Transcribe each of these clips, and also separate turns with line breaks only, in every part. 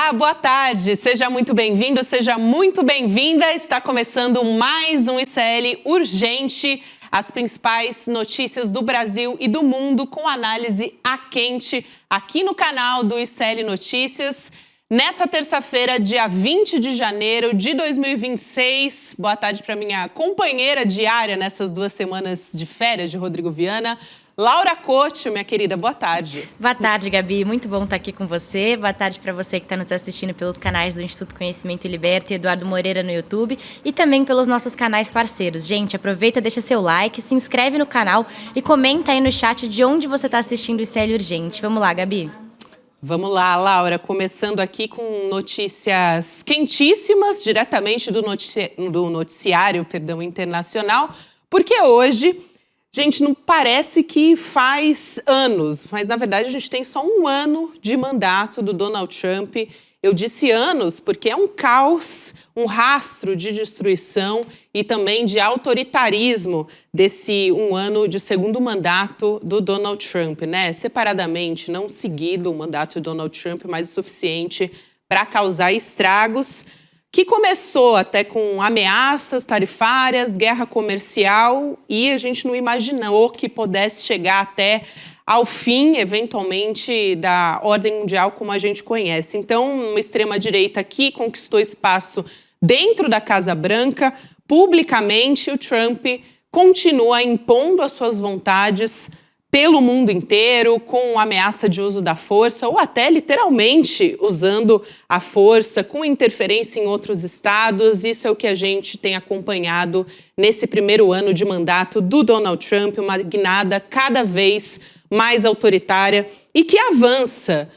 Olá, boa tarde. Seja muito bem-vindo, seja muito bem-vinda. Está começando mais um ICL Urgente, as principais notícias do Brasil e do mundo com análise a quente aqui no canal do ICL Notícias. Nessa terça-feira, dia 20 de janeiro de 2026. Boa tarde para minha companheira diária nessas 2 semanas de férias de Rodrigo Viana, Laura Couto, minha querida, boa tarde.
Boa tarde, Gabi. Muito bom estar aqui com você. Boa tarde para você que está nos assistindo pelos canais do Instituto Conhecimento e Liberta e Eduardo Moreira no YouTube e também pelos nossos canais parceiros. Gente, aproveita, deixa seu like, se inscreve no canal e comenta aí no chat de onde você está assistindo o ICL Urgente. Vamos lá, Gabi.
Vamos lá, Laura, começando aqui com notícias quentíssimas, diretamente do noticiário internacional, porque hoje, gente, não parece que faz anos, mas na verdade a gente tem só 1 ano de mandato do Donald Trump. Eu disse anos porque é um caos, um rastro de destruição e também de autoritarismo desse 1 ano de segundo mandato do Donald Trump, né? Separadamente, não seguido o mandato do Donald Trump, mas o suficiente para causar estragos, que começou até com ameaças tarifárias, guerra comercial, e a gente não imaginou que pudesse chegar até ao fim, eventualmente, da ordem mundial como a gente conhece. Então, uma extrema-direita aqui conquistou espaço dentro da Casa Branca, publicamente, o Trump continua impondo as suas vontades pelo mundo inteiro, com ameaça de uso da força, ou até literalmente usando a força, com interferência em outros estados. Isso é o que a gente tem acompanhado nesse primeiro ano de mandato do Donald Trump, uma guinada cada vez mais autoritária e que avança.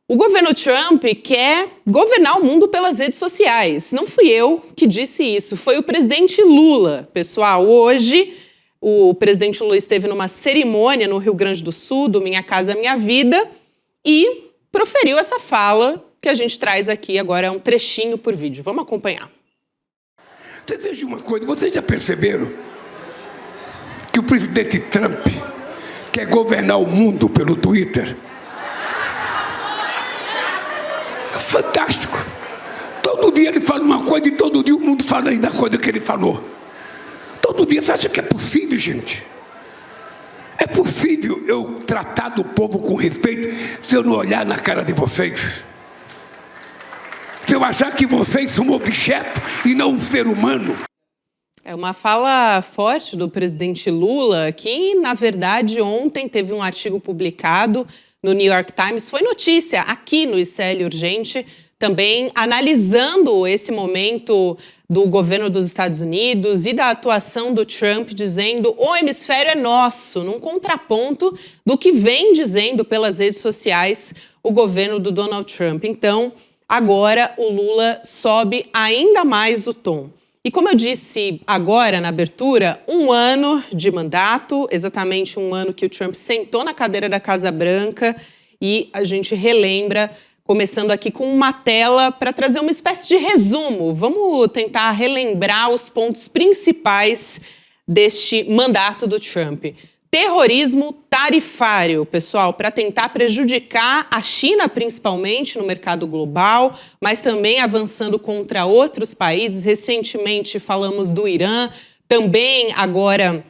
O governo Trump quer governar o mundo pelas redes sociais. Não fui eu que disse isso, foi o presidente Lula. Pessoal, hoje o presidente Lula esteve numa cerimônia no Rio Grande do Sul, do Minha Casa Minha Vida, e proferiu essa fala que a gente traz aqui agora, um trechinho por vídeo. Vamos acompanhar.
Vocês vejam uma coisa, vocês já perceberam que o presidente Trump quer governar o mundo pelo Twitter? É fantástico. Todo dia ele fala uma coisa e todo dia o mundo fala aí da coisa que ele falou. Todo dia, você acha que é possível, gente? É possível eu tratar do povo com respeito se eu não olhar na cara de vocês? Se eu achar que vocês são um objeto e não um ser humano?
É uma fala forte do presidente Lula, que, na verdade, ontem teve um artigo publicado no New York Times, foi notícia aqui no ICL Urgente, também analisando esse momento do governo dos Estados Unidos e da atuação do Trump, dizendo o hemisfério é nosso, num contraponto do que vem dizendo pelas redes sociais o governo do Donald Trump. Então, agora o Lula sobe ainda mais o tom. E como eu disse agora na abertura, 1 ano de mandato, exatamente 1 ano que o Trump sentou na cadeira da Casa Branca, e a gente relembra, começando aqui com uma tela para trazer uma espécie de resumo. Vamos tentar relembrar os pontos principais deste mandato do Trump. Terrorismo tarifário, pessoal, para tentar prejudicar a China, principalmente no mercado global, mas também avançando contra outros países. Recentemente falamos do Irã, também agora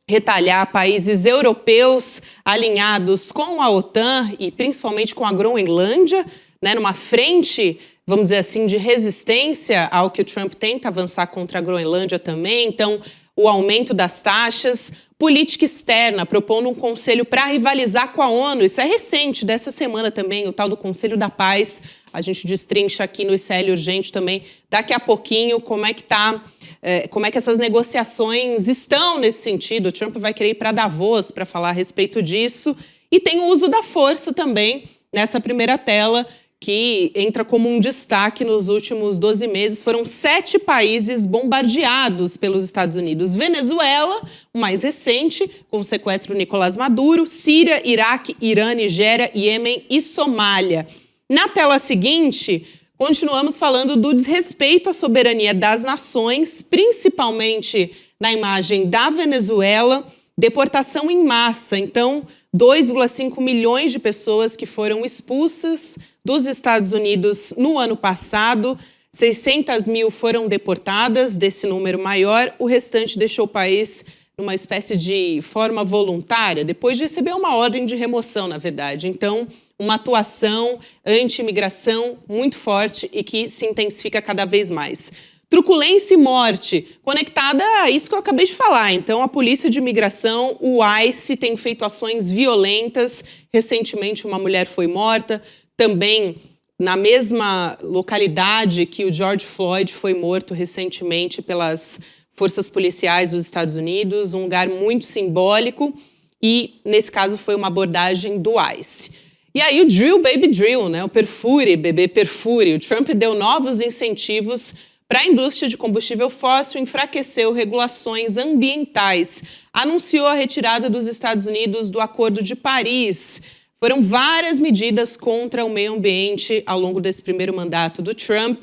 retalhar países europeus alinhados com a OTAN e principalmente com a Groenlândia, né, numa frente, vamos dizer assim, de resistência ao que o Trump tenta avançar contra a Groenlândia também. Então, o aumento das taxas. Política externa, propondo um conselho para rivalizar com a ONU. Isso é recente, dessa semana também, o tal do Conselho da Paz. A gente destrincha aqui no ICL Urgente também, daqui a pouquinho, como é que essas negociações estão nesse sentido. O Trump vai querer ir para Davos para falar a respeito disso. E tem o uso da força também, nessa primeira tela, que entra como um destaque nos últimos 12 meses. Foram 7 países bombardeados pelos Estados Unidos. Venezuela, o mais recente, com o sequestro de Nicolás Maduro, Síria, Iraque, Irã, Nigéria, Iêmen e Somália. Na tela seguinte, continuamos falando do desrespeito à soberania das nações, principalmente na imagem da Venezuela, deportação em massa. Então, 2,5 milhões de pessoas que foram expulsas dos Estados Unidos no ano passado. 600 mil foram deportadas, desse número maior, o restante deixou o país numa espécie de forma voluntária, depois de receber uma ordem de remoção, na verdade. Então, uma atuação anti-imigração muito forte e que se intensifica cada vez mais. Truculência e morte, conectada a isso que eu acabei de falar. Então, a Polícia de Imigração, o ICE, tem feito ações violentas. Recentemente, uma mulher foi morta. Também, na mesma localidade que o George Floyd foi morto recentemente pelas forças policiais dos Estados Unidos, um lugar muito simbólico. E, nesse caso, foi uma abordagem do ICE. E aí, o Drill Baby Drill, né? O perfure, bebê perfure. O Trump deu novos incentivos para a indústria de combustível fóssil, enfraqueceu regulações ambientais, anunciou a retirada dos Estados Unidos do Acordo de Paris. Foram várias medidas contra o meio ambiente ao longo desse primeiro mandato do Trump.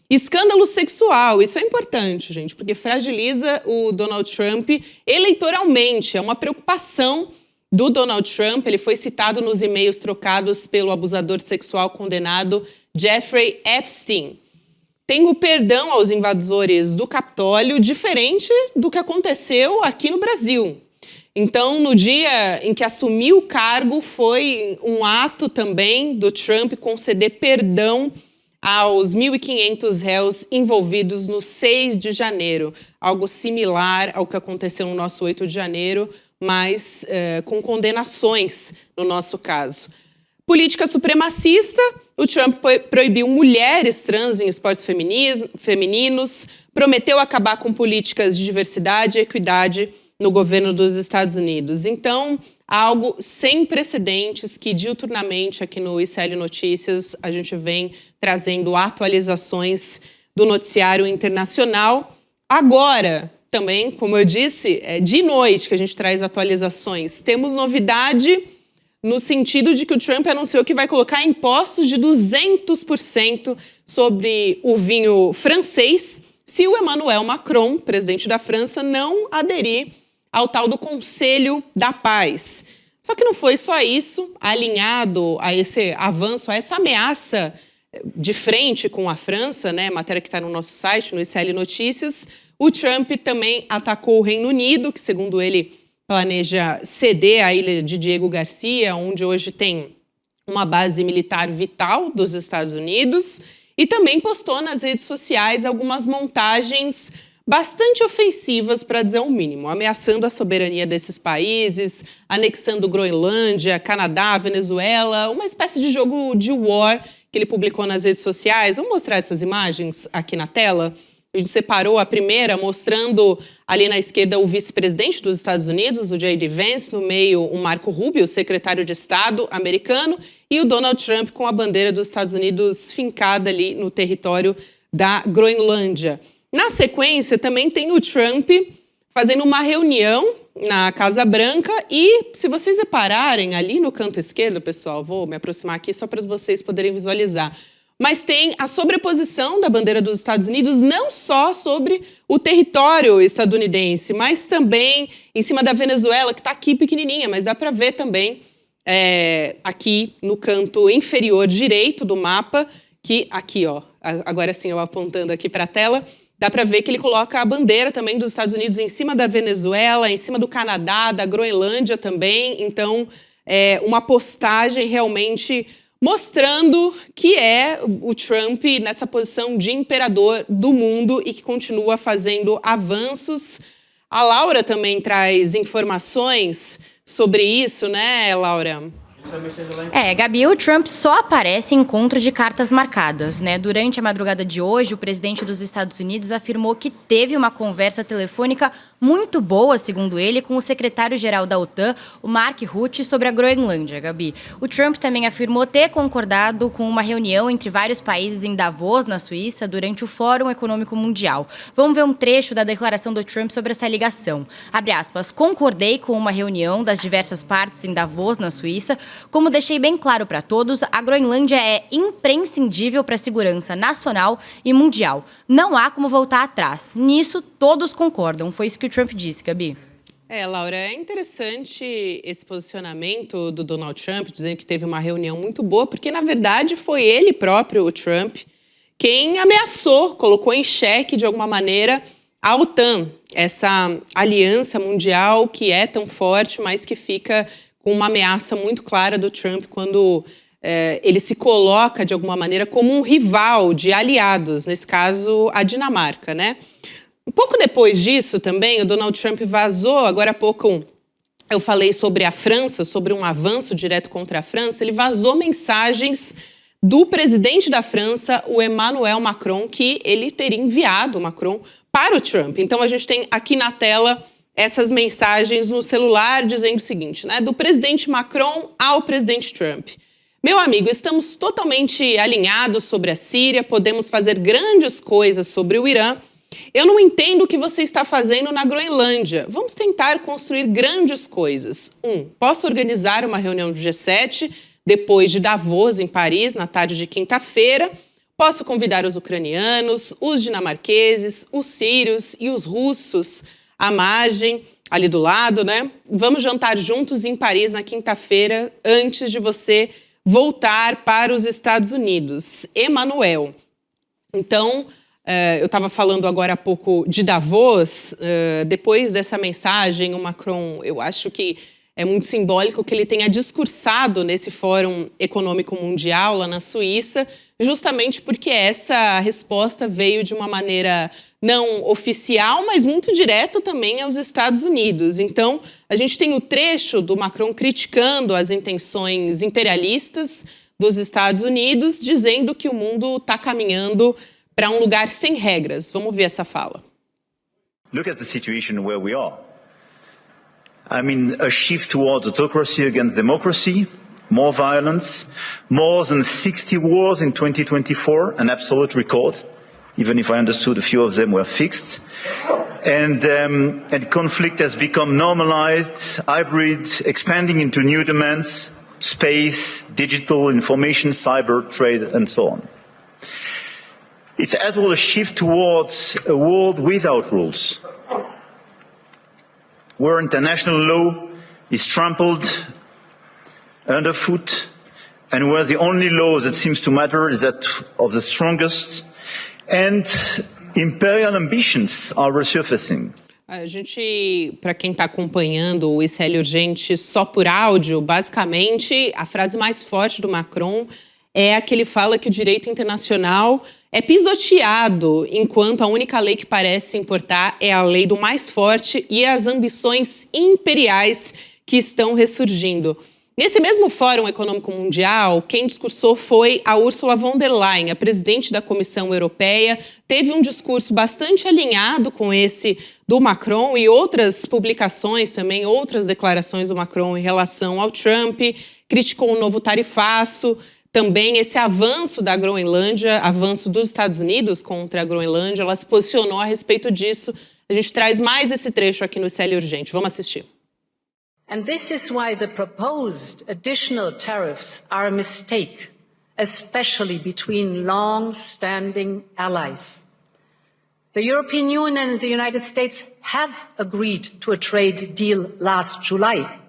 Escândalo sexual, isso é importante, gente, porque fragiliza o Donald Trump eleitoralmente. É uma preocupação do Donald Trump. Ele foi citado nos e-mails trocados pelo abusador sexual condenado Jeffrey Epstein. Tem o perdão aos invasores do Capitólio, diferente do que aconteceu aqui no Brasil. Então, no dia em que assumiu o cargo, foi um ato também do Trump conceder perdão aos 1.500 réus envolvidos no 6 de janeiro. Algo similar ao que aconteceu no nosso 8 de janeiro, mas com condenações no nosso caso. Política supremacista, o Trump proibiu mulheres trans em esportes femininos, prometeu acabar com políticas de diversidade e equidade no governo dos Estados Unidos. Então, algo sem precedentes que diuturnamente aqui no ICL Notícias a gente vem trazendo atualizações do noticiário internacional. Agora, também, como eu disse, é de noite que a gente traz atualizações. Temos novidade no sentido de que o Trump anunciou que vai colocar impostos de 200% sobre o vinho francês se o Emmanuel Macron, presidente da França, não aderir ao tal do Conselho da Paz. Só que não foi só isso, alinhado a esse avanço, a essa ameaça de frente com a França, né, matéria que está no nosso site, no ICL Notícias, o Trump também atacou o Reino Unido, que segundo ele planeja ceder a ilha de Diego Garcia, onde hoje tem uma base militar vital dos Estados Unidos, e também postou nas redes sociais algumas montagens bastante ofensivas, para dizer o mínimo, ameaçando a soberania desses países, anexando Groenlândia, Canadá, Venezuela, uma espécie de jogo de war que ele publicou nas redes sociais. Vamos mostrar essas imagens aqui na tela? A gente separou a primeira, mostrando ali na esquerda o vice-presidente dos Estados Unidos, o J.D. Vance, no meio o Marco Rubio, secretário de Estado americano, e o Donald Trump com a bandeira dos Estados Unidos fincada ali no território da Groenlândia. Na sequência, também tem o Trump fazendo uma reunião na Casa Branca e, se vocês repararem, ali no canto esquerdo, pessoal, vou me aproximar aqui só para vocês poderem visualizar, mas tem a sobreposição da bandeira dos Estados Unidos não só sobre o território estadunidense, mas também em cima da Venezuela, que está aqui pequenininha, mas dá para ver também aqui no canto inferior direito do mapa, que aqui, ó, agora sim eu apontando aqui para a tela, dá para ver que ele coloca a bandeira também dos Estados Unidos em cima da Venezuela, em cima do Canadá, da Groenlândia também. Então, é uma postagem realmente mostrando que é o Trump nessa posição de imperador do mundo e que continua fazendo avanços. A Laura também traz informações sobre isso, né, Laura?
Gabi, o Trump só aparece em encontro de cartas marcadas, né? Durante a madrugada de hoje, o presidente dos Estados Unidos afirmou que teve uma conversa telefônica muito boa, segundo ele, com o secretário-geral da OTAN, o Mark Rutte, sobre a Groenlândia, Gabi. O Trump também afirmou ter concordado com uma reunião entre vários países em Davos, na Suíça, durante o Fórum Econômico Mundial. Vamos ver um trecho da declaração do Trump sobre essa ligação. Abre aspas, concordei com uma reunião das diversas partes em Davos, na Suíça. Como deixei bem claro para todos, a Groenlândia é imprescindível para a segurança nacional e mundial. Não há como voltar atrás. Nisso, todos concordam. Foi isso que o Trump disse, Gabi.
Laura, é interessante esse posicionamento do Donald Trump, dizendo que teve uma reunião muito boa, porque, na verdade, foi ele próprio, o Trump, quem ameaçou, colocou em xeque, de alguma maneira, a OTAN, essa aliança mundial que é tão forte, mas que fica com uma ameaça muito clara do Trump quando ele se coloca, de alguma maneira, como um rival de aliados, nesse caso, a Dinamarca, né? Um pouco depois disso também, o Donald Trump vazou, agora há pouco eu falei sobre a França, sobre um avanço direto contra a França, ele vazou mensagens do presidente da França, o Emmanuel Macron, que ele teria enviado, o Macron, para o Trump. Então a gente tem aqui na tela essas mensagens no celular dizendo o seguinte, né? Do presidente Macron ao presidente Trump. Meu amigo, estamos totalmente alinhados sobre a Síria, podemos fazer grandes coisas sobre o Irã. Eu não entendo o que você está fazendo na Groenlândia. Vamos tentar construir grandes coisas. Posso organizar uma reunião do G7 depois de Davos, em Paris, na tarde de quinta-feira. Posso convidar os ucranianos, os dinamarqueses, os sírios e os russos à margem, ali do lado, né? Vamos jantar juntos em Paris na quinta-feira, antes de você voltar para os Estados Unidos. Emmanuel. Então, eu estava falando agora há pouco de Davos. Depois dessa mensagem, o Macron, eu acho que é muito simbólico que ele tenha discursado nesse Fórum Econômico Mundial, lá na Suíça, justamente porque essa resposta veio de uma maneira não oficial, mas muito direto também aos Estados Unidos. Então, a gente tem o trecho do Macron criticando as intenções imperialistas dos Estados Unidos, dizendo que o mundo está caminhando para um lugar sem regras. Vamos ver essa fala.
Look at the situation where we are. I mean, a shift towards autocracy against democracy, more violence, more than 60 wars in 2024, an absolute record, even if I understood a few of them were fixed. And conflict has become normalized, hybrid, expanding into new domains, space, digital, information, cyber, trade, and so on. It's as well a shift towards a world without rules, where international law is trampled underfoot, and where the only law that seems to matter is that of the strongest, and imperial ambitions are resurfacing.
A gente, para quem está acompanhando o ICL Urgente só por áudio, basicamente a frase mais forte do Macron é a que ele fala que o direito internacional é pisoteado, enquanto a única lei que parece importar é a lei do mais forte e as ambições imperiais que estão ressurgindo. Nesse mesmo Fórum Econômico Mundial, quem discursou foi a Ursula von der Leyen, a presidente da Comissão Europeia. Teve um discurso bastante alinhado com esse do Macron e outras publicações também, outras declarações do Macron em relação ao Trump, criticou o novo tarifaço, também esse avanço da Groenlândia, avanço dos Estados Unidos contra a Groenlândia. Ela se posicionou a respeito disso. A gente traz mais esse trecho aqui no ICL Urgente. Vamos assistir.
And this is why the proposed additional tariffs are a mistake, especially between long-standing allies. The European Union and the United States have agreed to a trade deal last July.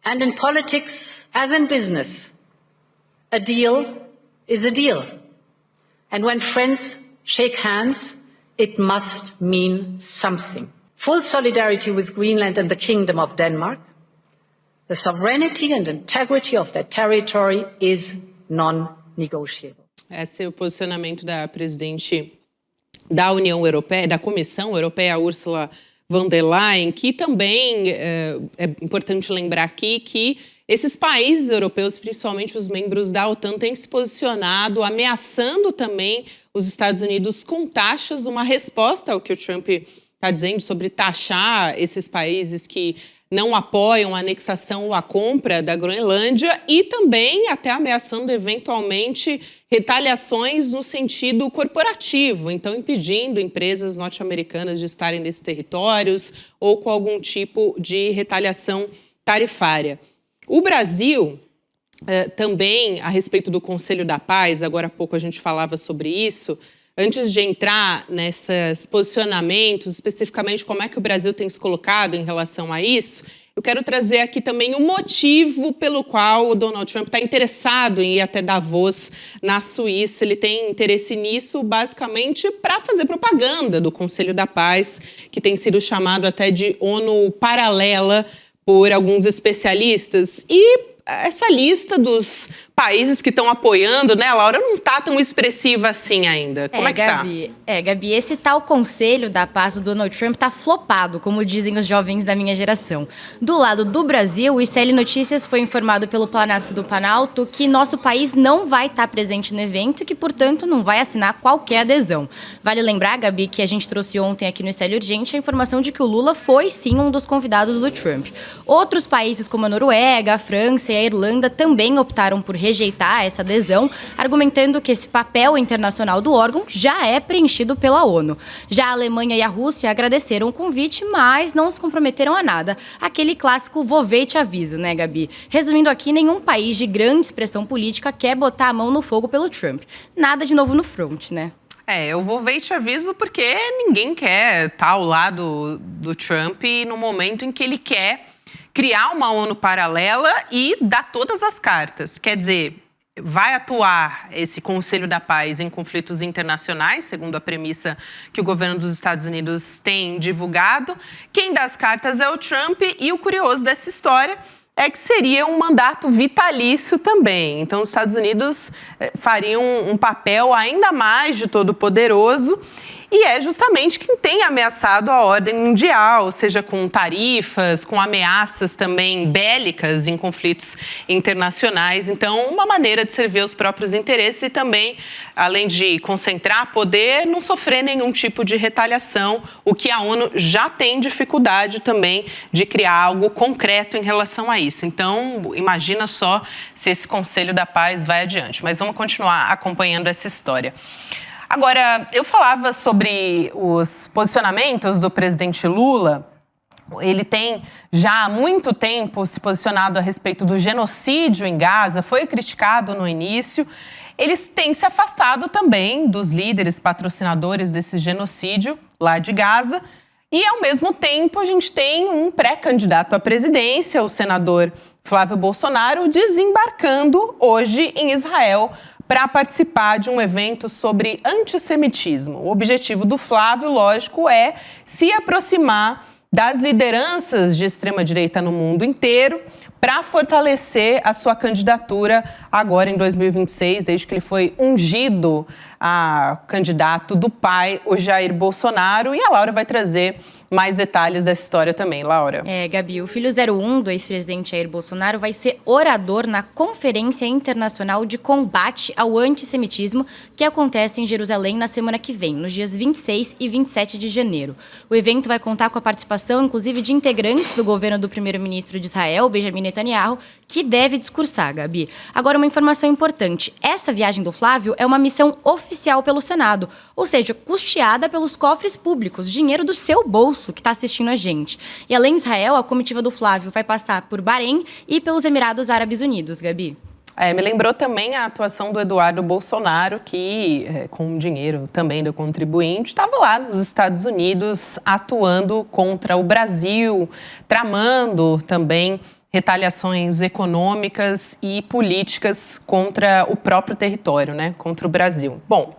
And in politics, as in business, a deal is a deal. And when friends shake hands, it must mean something. Full solidarity with Greenland and the Kingdom of Denmark. The sovereignty and integrity of their territory is non-negotiable.
Esse é o posicionamento da presidente da União Europeia, da Comissão Europeia, Ursula von der Leyen, que também é importante lembrar aqui que esses países europeus, principalmente os membros da OTAN, têm se posicionado ameaçando também os Estados Unidos com taxas, uma resposta ao que o Trump está dizendo sobre taxar esses países que não apoiam a anexação ou a compra da Groenlândia e também até ameaçando eventualmente retaliações no sentido corporativo, então impedindo empresas norte-americanas de estarem nesses territórios ou com algum tipo de retaliação tarifária. O Brasil também, a respeito do Conselho da Paz, agora há pouco a gente falava sobre isso, antes de entrar nesses posicionamentos, especificamente como é que o Brasil tem se colocado em relação a isso, eu quero trazer aqui também o motivo pelo qual o Donald Trump está interessado em ir até Davos, na Suíça. Ele tem interesse nisso, basicamente, para fazer propaganda do Conselho da Paz, que tem sido chamado até de ONU paralela por alguns especialistas. E essa lista dos países que estão apoiando, né, Laura, não está tão expressiva assim ainda. Como é que
Gabi, tá? Gabi, esse tal Conselho da Paz do Donald Trump tá flopado, como dizem os jovens da minha geração. Do lado do Brasil, o ICL Notícias foi informado pelo Palácio do Planalto que nosso país não vai estar presente no evento e que, portanto, não vai assinar qualquer adesão. Vale lembrar, Gabi, que a gente trouxe ontem aqui no ICL Urgente a informação de que o Lula foi, sim, um dos convidados do Trump. Outros países, como a Noruega, a França e a Irlanda, também optaram por rejeitar essa adesão, argumentando que esse papel internacional do órgão já é preenchido pela ONU. Já a Alemanha e a Rússia agradeceram o convite, mas não se comprometeram a nada. Aquele clássico vou ver e te aviso, né, Gabi? Resumindo aqui, nenhum país de grande expressão política quer botar a mão no fogo pelo Trump. Nada de novo no front, né?
Eu vou ver e te aviso porque ninguém quer estar ao lado do Trump no momento em que ele quer criar uma ONU paralela e dar todas as cartas. Quer dizer, vai atuar esse Conselho da Paz em conflitos internacionais, segundo a premissa que o governo dos Estados Unidos tem divulgado. Quem dá as cartas é o Trump e o curioso dessa história é que seria um mandato vitalício também. Então, os Estados Unidos fariam um papel ainda mais de todo-poderoso. E é justamente quem tem ameaçado a ordem mundial, seja com tarifas, com ameaças também bélicas em conflitos internacionais. Então, uma maneira de servir os próprios interesses e também, além de concentrar poder, não sofrer nenhum tipo de retaliação, o que a ONU já tem dificuldade também de criar algo concreto em relação a isso. Então, imagina só se esse Conselho da Paz vai adiante. Mas vamos continuar acompanhando essa história. Agora, eu falava sobre os posicionamentos do presidente Lula. Ele tem já há muito tempo se posicionado a respeito do genocídio em Gaza, foi criticado no início. Eles têm se afastado também dos líderes patrocinadores desse genocídio lá de Gaza. E, ao mesmo tempo, a gente tem um pré-candidato à presidência, o senador Flávio Bolsonaro, desembarcando hoje em Israel para participar de um evento sobre antissemitismo. O objetivo do Flávio, lógico, é se aproximar das lideranças de extrema-direita no mundo inteiro para fortalecer a sua candidatura agora em 2026, desde que ele foi ungido a candidato do pai, o Jair Bolsonaro. E a Laura vai trazer mais detalhes dessa história também. Laura.
Gabi, o filho 01 do ex-presidente Jair Bolsonaro vai ser orador na Conferência Internacional de Combate ao Antissemitismo, que acontece em Jerusalém na semana que vem, nos dias 26 e 27 de janeiro. O evento vai contar com a participação, inclusive, de integrantes do governo do primeiro-ministro de Israel, Benjamin Netanyahu, que deve discursar, Gabi. Agora, uma informação importante. Essa viagem do Flávio é uma missão oficial pelo Senado, ou seja, custeada pelos cofres públicos, dinheiro do seu bolso, que está assistindo a gente. E além de Israel, a comitiva do Flávio vai passar por Bahrein e pelos Emirados Árabes Unidos, Gabi.
Me lembrou também a atuação do Eduardo Bolsonaro, que, com dinheiro também do contribuinte, estava lá nos Estados Unidos atuando contra o Brasil, tramando também retaliações econômicas e políticas contra o próprio território, né? Contra o Brasil. Bom,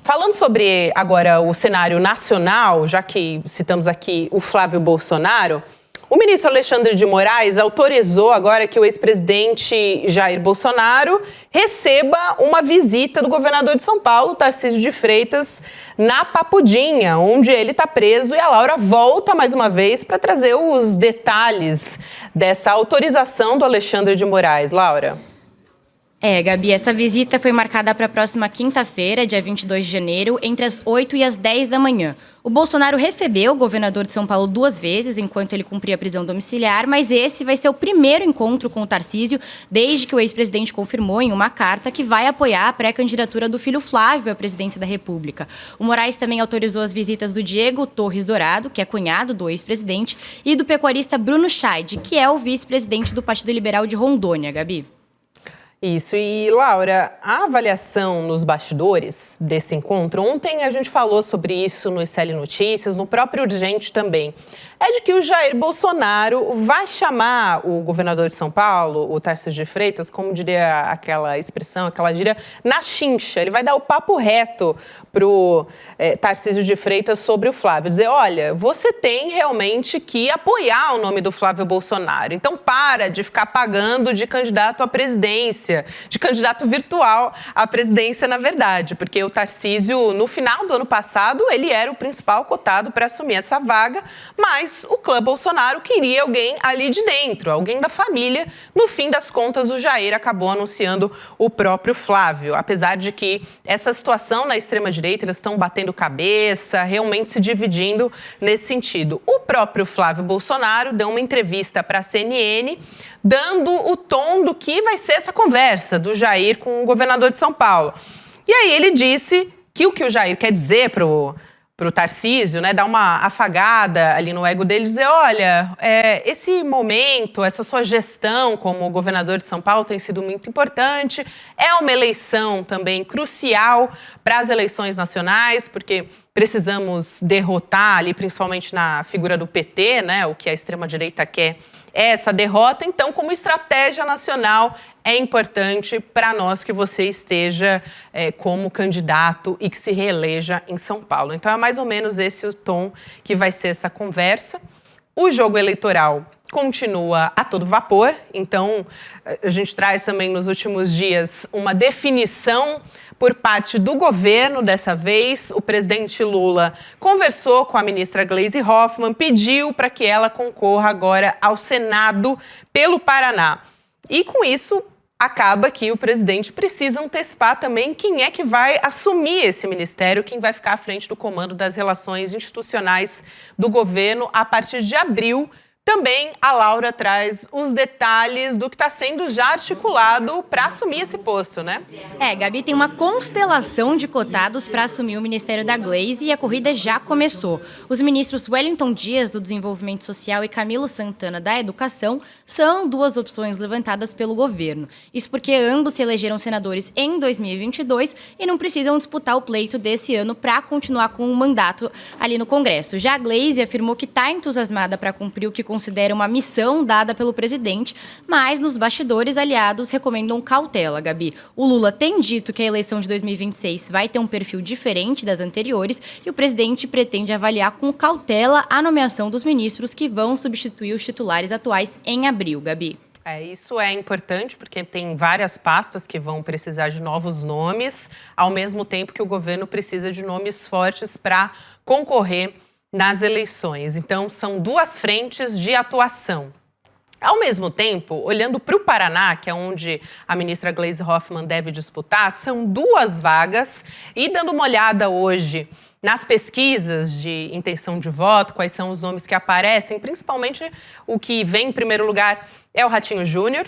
falando sobre agora o cenário nacional, já que citamos aqui o Flávio Bolsonaro, o ministro Alexandre de Moraes autorizou agora que o ex-presidente Jair Bolsonaro receba uma visita do governador de São Paulo, Tarcísio de Freitas, na Papudinha, onde ele está preso. E a Laura volta mais uma vez para trazer os detalhes dessa autorização do Alexandre de Moraes. Laura.
Gabi, essa visita foi marcada para a próxima quinta-feira, dia 22 de janeiro, entre as 8 e as 10 da manhã. O Bolsonaro recebeu o governador de São Paulo 2 vezes enquanto ele cumpria a prisão domiciliar, mas esse vai ser o primeiro encontro com o Tarcísio desde que o ex-presidente confirmou em uma carta que vai apoiar a pré-candidatura do filho Flávio à presidência da República. O Moraes também autorizou as visitas do Diego Torres Dourado, que é cunhado do ex-presidente, e do pecuarista Bruno Scheid, que é o vice-presidente do Partido Liberal de Rondônia, Gabi.
Isso, e Laura, a avaliação nos bastidores desse encontro, ontem a gente falou sobre isso no ICL Notícias, no próprio Urgente também, é de que o Jair Bolsonaro vai chamar o governador de São Paulo, o Tarcísio de Freitas, como diria aquela expressão, aquela gíria, na chincha. Ele vai dar o papo reto pro Tarcísio de Freitas sobre o Flávio, dizer, olha, você tem realmente que apoiar o nome do Flávio Bolsonaro, então para de ficar pagando de candidato à presidência, de candidato virtual à presidência, na verdade, porque o Tarcísio, no final do ano passado, ele era o principal cotado para assumir essa vaga, mas o clã Bolsonaro queria alguém ali de dentro, alguém da família. No fim das contas, o Jair acabou anunciando o próprio Flávio, apesar de que essa situação na extrema-direita, eles estão batendo cabeça, realmente se dividindo nesse sentido. O próprio Flávio Bolsonaro deu uma entrevista para a CNN, dando o tom do que vai ser essa conversa do Jair com o governador de São Paulo. E aí ele disse que o que o Jair quer dizer para o Tarcísio, né, dar uma afagada ali no ego dele, dizer, olha, esse momento, essa sua gestão como governador de São Paulo tem sido muito importante, é uma eleição também crucial para as eleições nacionais, porque precisamos derrotar ali, principalmente na figura do PT, né, o que a extrema-direita quer é essa derrota, então, como estratégia nacional, é importante para nós que você esteja como candidato e que se reeleja em São Paulo. Então, é mais ou menos esse o tom que vai ser essa conversa. O jogo eleitoral continua a todo vapor, então a gente traz também nos últimos dias uma definição por parte do governo. Dessa vez, o presidente Lula conversou com a ministra Gleisi Hoffmann, pediu para que ela concorra agora ao Senado pelo Paraná. E com isso, acaba que o presidente precisa antecipar também quem é que vai assumir esse ministério, quem vai ficar à frente do comando das relações institucionais do governo a partir de abril. Também a Laura traz os detalhes do que está sendo já articulado para assumir esse posto, né?
Gabi, tem uma constelação de cotados para assumir o Ministério da Gleisi e a corrida já começou. Os ministros Wellington Dias, do Desenvolvimento Social, e Camilo Santana, da Educação, são duas opções levantadas pelo governo. Isso porque ambos se elegeram senadores em 2022 e não precisam disputar o pleito desse ano para continuar com o mandato ali no Congresso. Já a Gleisi afirmou que está entusiasmada para cumprir o que considera uma missão dada pelo presidente, mas nos bastidores aliados recomendam cautela, Gabi. O Lula tem dito que a eleição de 2026 vai ter um perfil diferente das anteriores e o presidente pretende avaliar com cautela a nomeação dos ministros que vão substituir os titulares atuais em abril, Gabi.
Isso é importante porque tem várias pastas que vão precisar de novos nomes, ao mesmo tempo que o governo precisa de nomes fortes para concorrer nas eleições. Então, são duas frentes de atuação. Ao mesmo tempo, olhando para o Paraná, que é onde a ministra Gleisi Hoffmann deve disputar, são duas vagas. E dando uma olhada hoje nas pesquisas de intenção de voto, quais são os nomes que aparecem, principalmente o que vem em primeiro lugar é o Ratinho Júnior,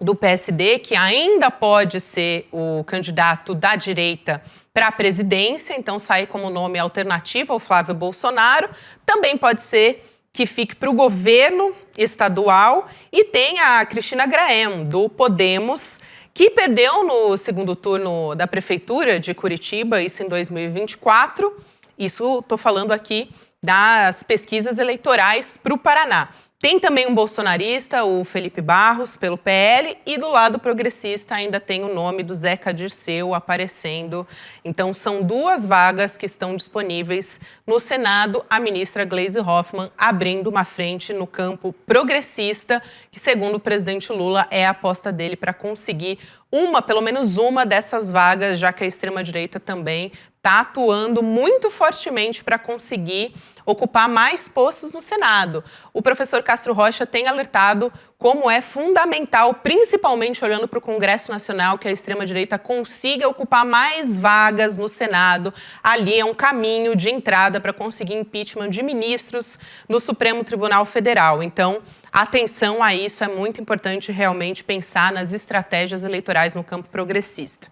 do PSD, que ainda pode ser o candidato da direita para a presidência, então sai como nome alternativo ao Flávio Bolsonaro. Também pode ser que fique para o governo estadual. E tem a Cristina Graham, do Podemos, que perdeu no segundo turno da Prefeitura de Curitiba, isso em 2024. Isso estou falando aqui das pesquisas eleitorais para o Paraná. Tem também um bolsonarista, o Felipe Barros, pelo PL, e do lado progressista ainda tem o nome do Zeca Dirceu aparecendo. Então, são duas vagas que estão disponíveis no Senado. A ministra Gleisi Hoffmann abrindo uma frente no campo progressista, que, segundo o presidente Lula, é a aposta dele para conseguir pelo menos uma dessas vagas, já que a extrema-direita também está atuando muito fortemente para conseguir ocupar mais postos no Senado. O professor Castro Rocha tem alertado como é fundamental, principalmente olhando para o Congresso Nacional, que a extrema-direita consiga ocupar mais vagas no Senado. Ali é um caminho de entrada para conseguir impeachment de ministros no Supremo Tribunal Federal. Então, atenção a isso, é muito importante realmente pensar nas estratégias eleitorais no campo progressista.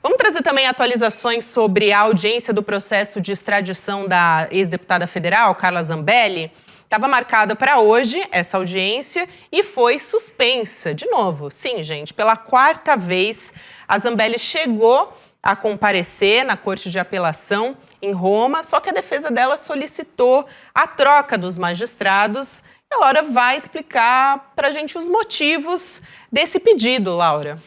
Vamos trazer também atualizações sobre a audiência do processo de extradição da ex-deputada federal, Carla Zambelli. Estava marcada para hoje essa audiência e foi suspensa de novo. Sim, gente, pela 4ª vez a Zambelli chegou a comparecer na Corte de Apelação em Roma, só que a defesa dela solicitou a troca dos magistrados. E a Laura vai explicar para a gente os motivos desse pedido, Laura.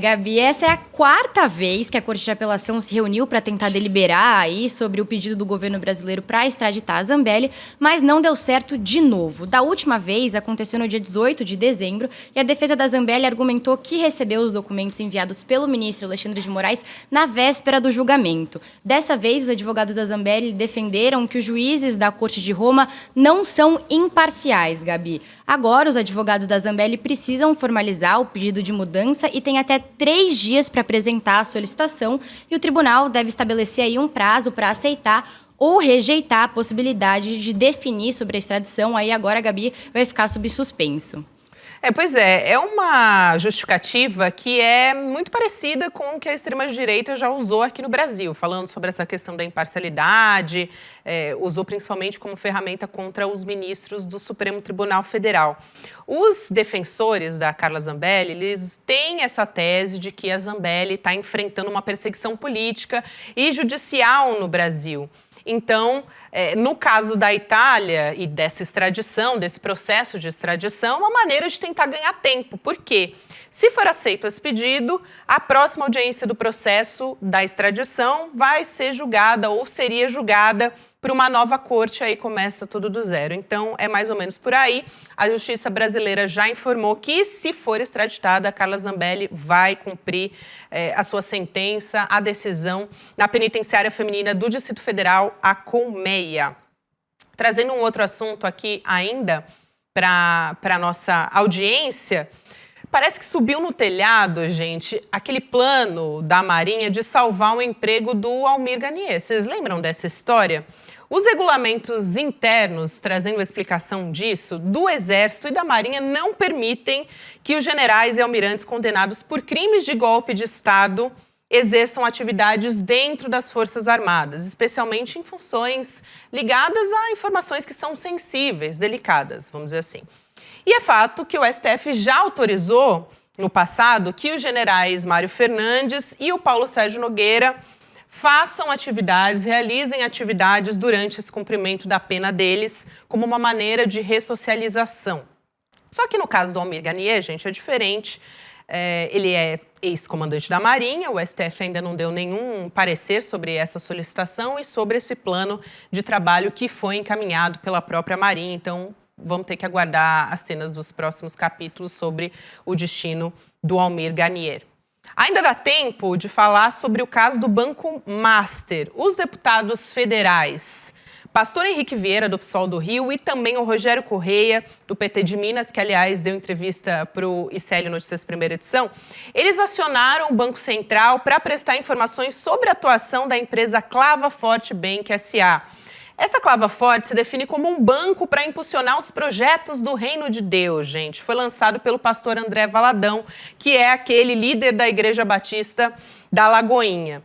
Gabi, essa é a 4ª vez que a Corte de Apelação se reuniu para tentar deliberar aí sobre o pedido do governo brasileiro para extraditar a Zambelli, mas não deu certo de novo. Da última vez, aconteceu no dia 18 de dezembro, e a defesa da Zambelli argumentou que recebeu os documentos enviados pelo ministro Alexandre de Moraes na véspera do julgamento. Dessa vez, os advogados da Zambelli defenderam que os juízes da Corte de Roma não são imparciais, Gabi. Agora, os advogados da Zambelli precisam formalizar o pedido de mudança e têm até 3 dias para apresentar a solicitação, e o tribunal deve estabelecer aí um prazo para aceitar ou rejeitar a possibilidade de definir sobre a extradição. Aí agora, Gabi, vai ficar sob suspenso.
Pois é uma justificativa que é muito parecida com o que a extrema-direita já usou aqui no Brasil, falando sobre essa questão da imparcialidade, usou principalmente como ferramenta contra os ministros do Supremo Tribunal Federal. Os defensores da Carla Zambelli, eles têm essa tese de que a Zambelli está enfrentando uma perseguição política e judicial no Brasil. Então, no caso da Itália e dessa extradição, desse processo de extradição, uma maneira de tentar ganhar tempo. Por quê? Se for aceito esse pedido, a próxima audiência do processo da extradição vai ser julgada ou seria julgada por uma nova corte, aí começa tudo do zero. Então, é mais ou menos por aí. A justiça brasileira já informou que, se for extraditada, a Carla Zambelli vai cumprir a sua sentença, a decisão na penitenciária feminina do Distrito Federal, a Colmeia. Trazendo um outro assunto aqui ainda para a nossa audiência, parece que subiu no telhado, gente, aquele plano da Marinha de salvar o emprego do Almir Garnier. Vocês lembram dessa história? Os regulamentos internos, trazendo a explicação disso, do Exército e da Marinha não permitem que os generais e almirantes condenados por crimes de golpe de Estado exerçam atividades dentro das Forças Armadas, especialmente em funções ligadas a informações que são sensíveis, delicadas, vamos dizer assim. E é fato que o STF já autorizou, no passado, que os generais Mário Fernandes e o Paulo Sérgio Nogueira façam atividades, realizem atividades durante esse cumprimento da pena deles, como uma maneira de ressocialização. Só que no caso do Almir Garnier, gente, é diferente. Ele é ex-comandante da Marinha, o STF ainda não deu nenhum parecer sobre essa solicitação e sobre esse plano de trabalho que foi encaminhado pela própria Marinha. Então, vamos ter que aguardar as cenas dos próximos capítulos sobre o destino do Almir Garnier. Ainda dá tempo de falar sobre o caso do Banco Master. Os deputados federais, Pastor Henrique Vieira, do PSOL do Rio, e também o Rogério Correia, do PT de Minas, que, aliás, deu entrevista para o ICL Notícias Primeira Edição, eles acionaram o Banco Central para prestar informações sobre a atuação da empresa Clava Forte Bank S.A. Essa Clava Forte se define como um banco para impulsionar os projetos do Reino de Deus, gente. Foi lançado pelo pastor André Valadão, que é aquele líder da Igreja Batista da Lagoinha.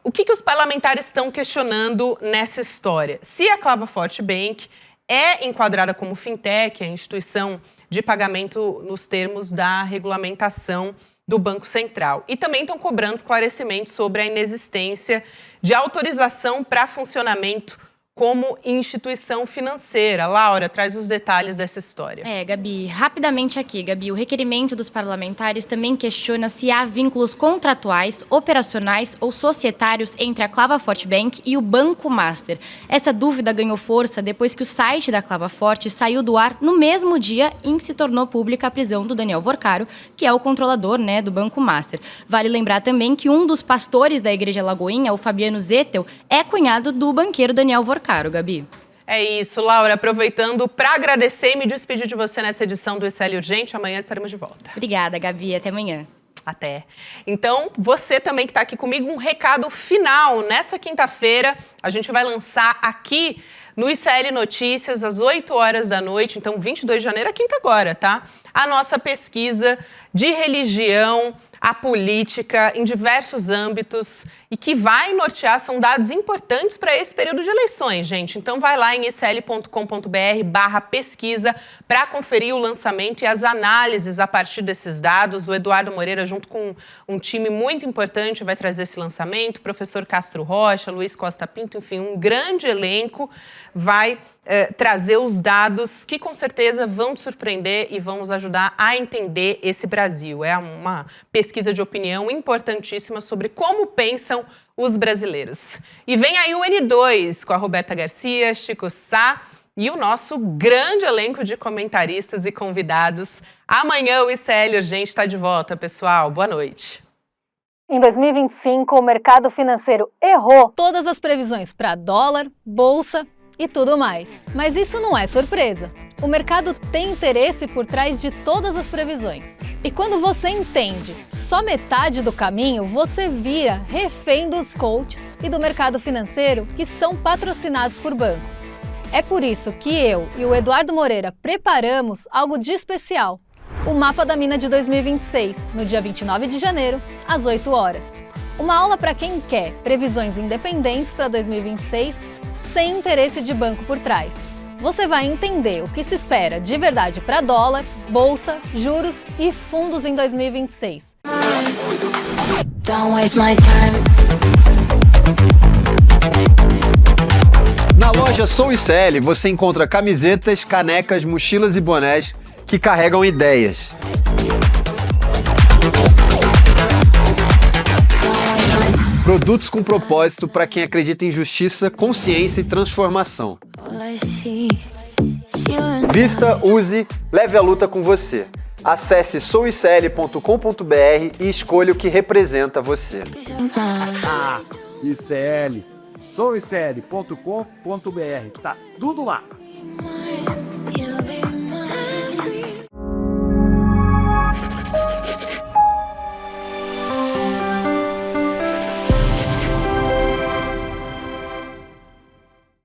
O que os parlamentares estão questionando nessa história? Se a Clava Forte Bank é enquadrada como fintech, a instituição de pagamento nos termos da regulamentação do Banco Central. E também estão cobrando esclarecimentos sobre a inexistência de autorização para funcionamento como instituição financeira. Laura, traz os detalhes dessa história.
Gabi, rapidamente aqui, Gabi, o requerimento dos parlamentares também questiona se há vínculos contratuais, operacionais ou societários entre a Clava Forte Bank e o Banco Master. Essa dúvida ganhou força depois que o site da Clava Forte saiu do ar no mesmo dia em que se tornou pública a prisão do Daniel Vorcaro, que é o controlador, do Banco Master. Vale lembrar também que um dos pastores da Igreja Lagoinha, o Fabiano Zettel, é cunhado do banqueiro Daniel Vorcaro. Gabi.
É isso, Laura. Aproveitando para agradecer e me despedir de você nessa edição do ICL Urgente. Amanhã estaremos de volta.
Obrigada, Gabi. Até amanhã.
Até. Então, você também que está aqui comigo, um recado final. Nessa quinta-feira, a gente vai lançar aqui no ICL Notícias, às 8 horas da noite, então 22 de janeiro, é quinta agora, tá? A nossa pesquisa de religião, a política, em diversos âmbitos. e que vai nortear, são dados importantes para esse período de eleições, gente. Então vai lá em isl.com.br/pesquisa para conferir o lançamento e as análises a partir desses dados. O Eduardo Moreira, junto com um time muito importante, vai trazer esse lançamento. O professor Castro Rocha, Luiz Costa Pinto, enfim, um grande elenco vai trazer os dados que com certeza vão te surpreender e vão nos ajudar a entender esse Brasil. É uma pesquisa de opinião importantíssima sobre como pensam os brasileiros. E vem aí o N2 com a Roberta Garcia, Chico Sá e o nosso grande elenco de comentaristas e convidados. Amanhã o ICL Urgente está de volta, pessoal. Boa noite.
Em 2025, o mercado financeiro errou todas as previsões para dólar, bolsa e tudo mais. Mas isso não é surpresa. O mercado tem interesse por trás de todas as previsões. E quando você entende só metade do caminho, você vira refém dos coaches e do mercado financeiro que são patrocinados por bancos. É por isso que eu e o Eduardo Moreira preparamos algo de especial. O Mapa da Mina de 2026, no dia 29 de janeiro, às 8 horas. Uma aula para quem quer previsões independentes para 2026, sem interesse de banco por trás. Você vai entender o que se espera de verdade para dólar, bolsa, juros e fundos em 2026.
Na loja Sou ICL você encontra camisetas, canecas, mochilas e bonés que carregam ideias. Produtos com propósito para quem acredita em justiça, consciência e transformação. Vista, use, leve a luta com você. Acesse souicl.com.br e escolha o que representa você.
ICL, souicl.com.br, tá tudo lá.